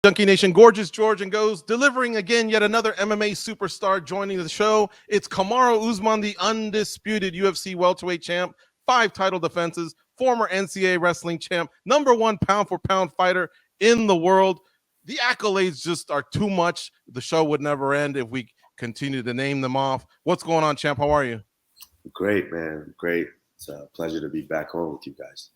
Junkie Nation, Gorgeous George and Goze, delivering again yet another MMA superstar joining the show. It's Kamaru Usman, the undisputed UFC welterweight champ, 5 title defenses, former NCAA wrestling champ, #1 pound-for-pound fighter in the world. The accolades just are too much. The show would never end if we continue to name them off. What's going on, champ? How are you? Great, man. Great. It's a pleasure to be back on with you guys.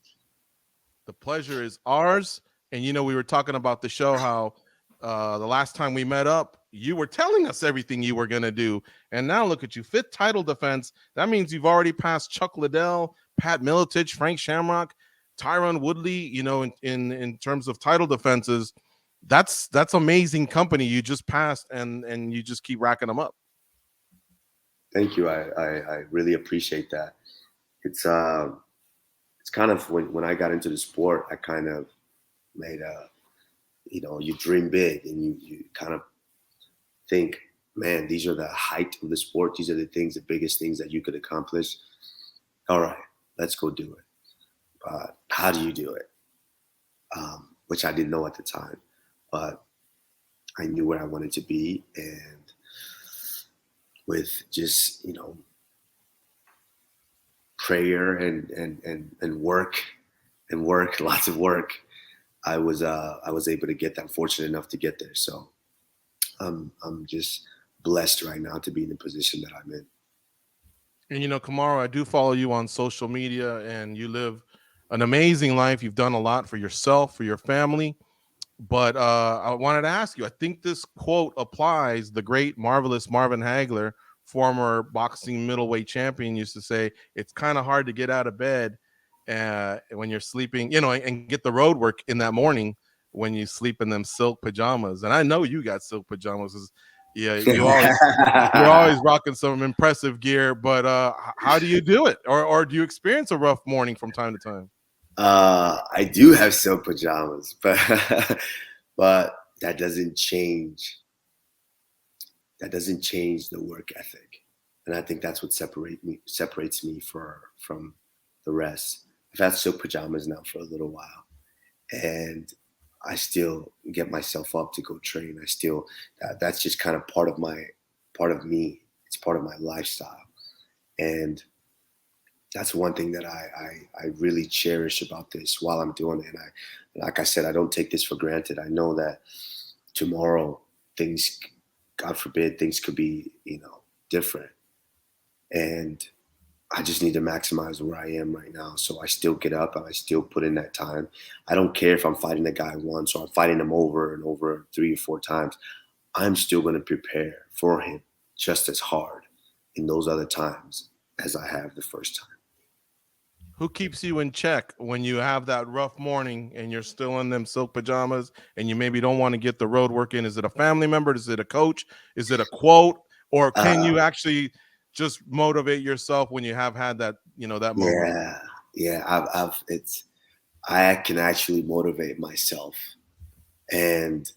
The pleasure is ours. And, you know, we were talking about the show, how the last time we met up, you were telling us everything you were going to do. And now look at you, 5th title defense. That means you've already passed Chuck Liddell, Pat Miletich, Frank Shamrock, Tyron Woodley, you know, in terms of title defenses. That's amazing company you just passed, and you just keep racking them up. Thank you. I really appreciate that. It's kind of when I got into the sport, I kind of made you dream big and you kind of think, man, these are the height of the sport. These are the biggest things that you could accomplish. All right, let's go do it. But how do you do it? Which I didn't know at the time, but I knew where I wanted to be. And with just, prayer and work, lots of work, I was able to get that. I'm fortunate enough to get there. So I'm just blessed right now to be in the position that I'm in. And, Kamaru, I do follow you on social media, and you live an amazing life. You've done a lot for yourself, for your family. But I wanted to ask you, I think this quote applies. The great, marvelous Marvin Hagler, former boxing middleweight champion, used to say, it's kind of hard to get out of bed when you're sleeping, and get the road work in that morning when you sleep in them silk pajamas. And I know you got silk pajamas. Yeah, you're always rocking some impressive gear. But how do you do it? Or do you experience a rough morning from time to time? I do have silk pajamas, but that doesn't change. That doesn't change the work ethic, and I think that's what separates me from the rest. I've had silk pajamas now for a little while, and I still get myself up to go train. That's just kind of part of me. It's part of my lifestyle, and that's one thing that I really cherish about this while I'm doing it. And like I said, I don't take this for granted. I know that tomorrow things, God forbid, things could be, different. And I just need to maximize where I am right now. So I still get up and I still put in that time. I don't care if I'm fighting a guy once or I'm fighting him over and over 3 or 4 times. I'm still going to prepare for him just as hard in those other times as I have the first time. Who keeps you in check when you have that rough morning and you're still in them silk pajamas and you maybe don't want to get the road work in? Is it a family member? Is it a coach? Is it a quote? Or can you actually just motivate yourself when you have had that, that moment? Yeah. I can actually motivate myself, and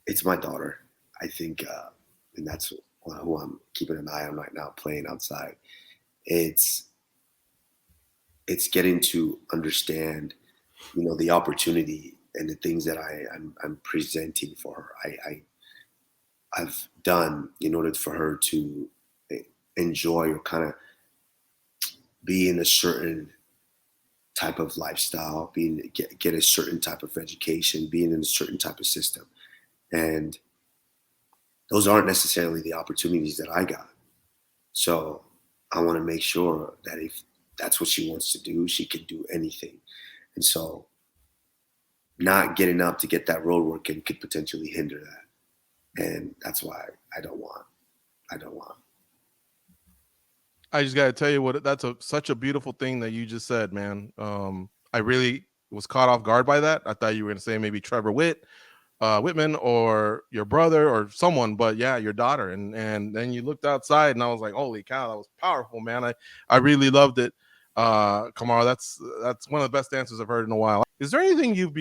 it's my daughter. I think, and that's who I'm keeping an eye on right now, playing outside. It's getting to understand, the opportunity and the things that I'm presenting for her. I've done in order for her to enjoy or kind of be in a certain type of lifestyle, get a certain type of education, being in a certain type of system. And those aren't necessarily the opportunities that I got. So I want to make sure that if that's what she wants to do, she can do anything. And so not getting up to get that road work in could potentially hinder that. And that's why I don't want. I just got to tell you that's such a beautiful thing that you just said, man. I really was caught off guard by that. I thought you were going to say maybe Trevor Whitman or your brother or someone, but yeah, your daughter. And then you looked outside and I was like, holy cow, that was powerful, man. I really loved it. Kamaru, that's one of the best answers I've heard in a while. Is there anything you've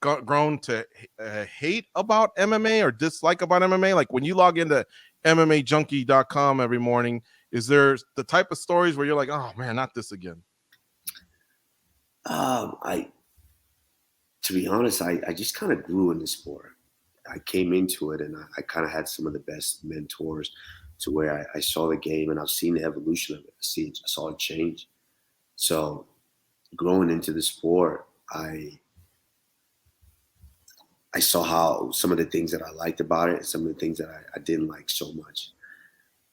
grown to hate about MMA or dislike about MMA? Like when you log into MMAJunkie.com every morning, is there the type of stories where you're like, oh man, not this again? To be honest, I just kind of grew in the sport. I came into it and I kind of had some of the best mentors to where I saw the game and I've seen the evolution of it. I saw it change. So growing into the sport, I saw how some of the things that I liked about it and some of the things that I didn't like so much.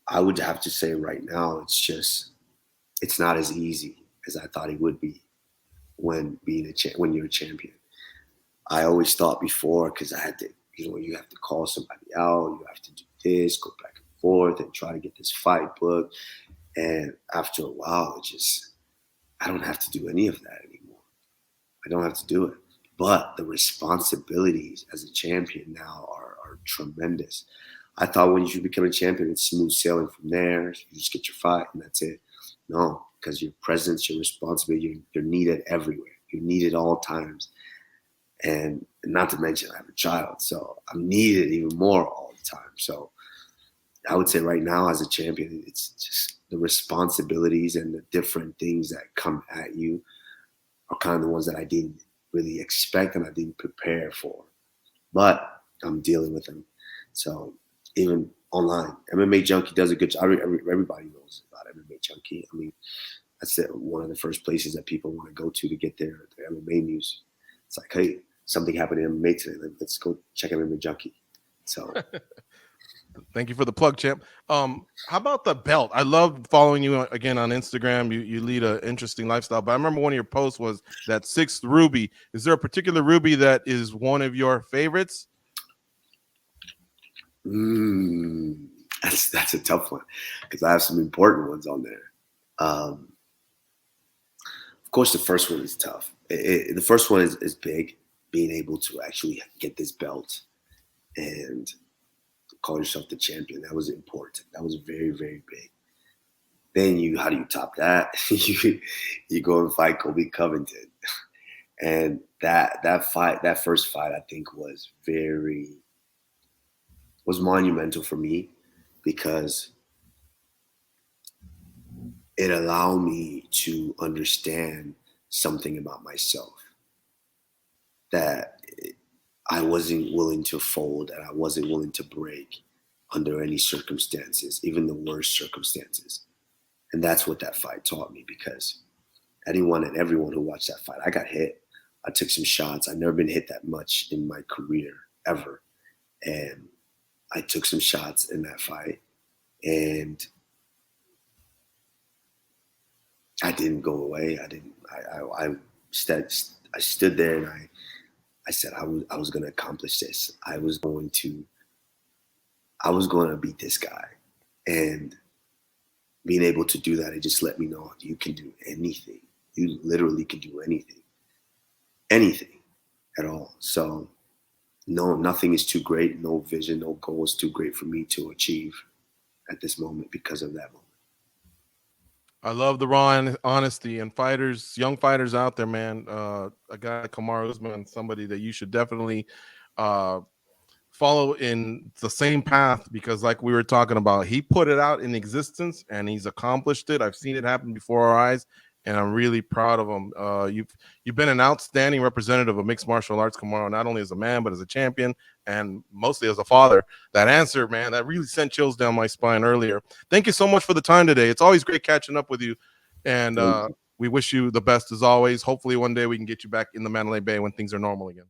I would have to say right now, it's not as easy as I thought it would be when when you're a champion. I always thought before, because I had to, you have to call somebody out, you have to do this, go back and forth, and try to get this fight booked. And after a while, I don't have to do any of that anymore. I don't have to do it. But the responsibilities as a champion now are tremendous. I thought when you become a champion, it's smooth sailing from there. You just get your fight and that's it. No, because your presence, your responsibility, you're needed everywhere. You're needed all times. And not to mention I have a child, so I'm needed even more all the time. So I would say right now as a champion, it's just the responsibilities and the different things that come at you are kind of the ones that I didn't really expect and I didn't prepare for. But I'm dealing with them. So even online, MMA Junkie does a good job. Everybody knows about MMA Junkie. I mean, that's one of the first places that people want to go to get their MMA news. It's like, hey, something happened in MMA today. Let's go check MMA Junkie. So thank you for the plug, champ. How about the belt? I love following you again on Instagram. You lead an interesting lifestyle. But I remember one of your posts was that 6th ruby. Is there a particular ruby that is one of your favorites? That's a tough one because I have some important ones on there. Of course, the first one is tough. The first one is big, being able to actually get this belt and call yourself the champion. That was important. That was very, very big. Then how do you top that? you go and fight Colby Covington. And that first fight, I think was monumental for me because it allowed me to understand something about myself that I wasn't willing to fold and I wasn't willing to break under any circumstances, even the worst circumstances. And that's what that fight taught me because anyone and everyone who watched that fight, I got hit. I took some shots. I've never been hit that much in my career ever. And I took some shots in that fight and I didn't go away. I stood there and I said I was going to accomplish this. I was going to beat this guy. And being able to do that, it just let me know you can do anything. You literally can do anything at all. So no, nothing is too great. No vision, no goal is too great for me to achieve at this moment because of that moment. I love the raw honesty and young fighters out there, man. A guy like Kamaru Usman, somebody that you should definitely follow in the same path because like we were talking about, he put it out in existence and he's accomplished it. I've seen it happen before our eyes and I'm really proud of him. You've been an outstanding representative of mixed martial arts, Kamaru, not only as a man, but as a champion and mostly as a father. That answer, man, that really sent chills down my spine earlier. Thank you so much for the time today. It's always great catching up with you. And we wish you the best as always. Hopefully one day we can get you back in the Mandalay Bay when things are normal again.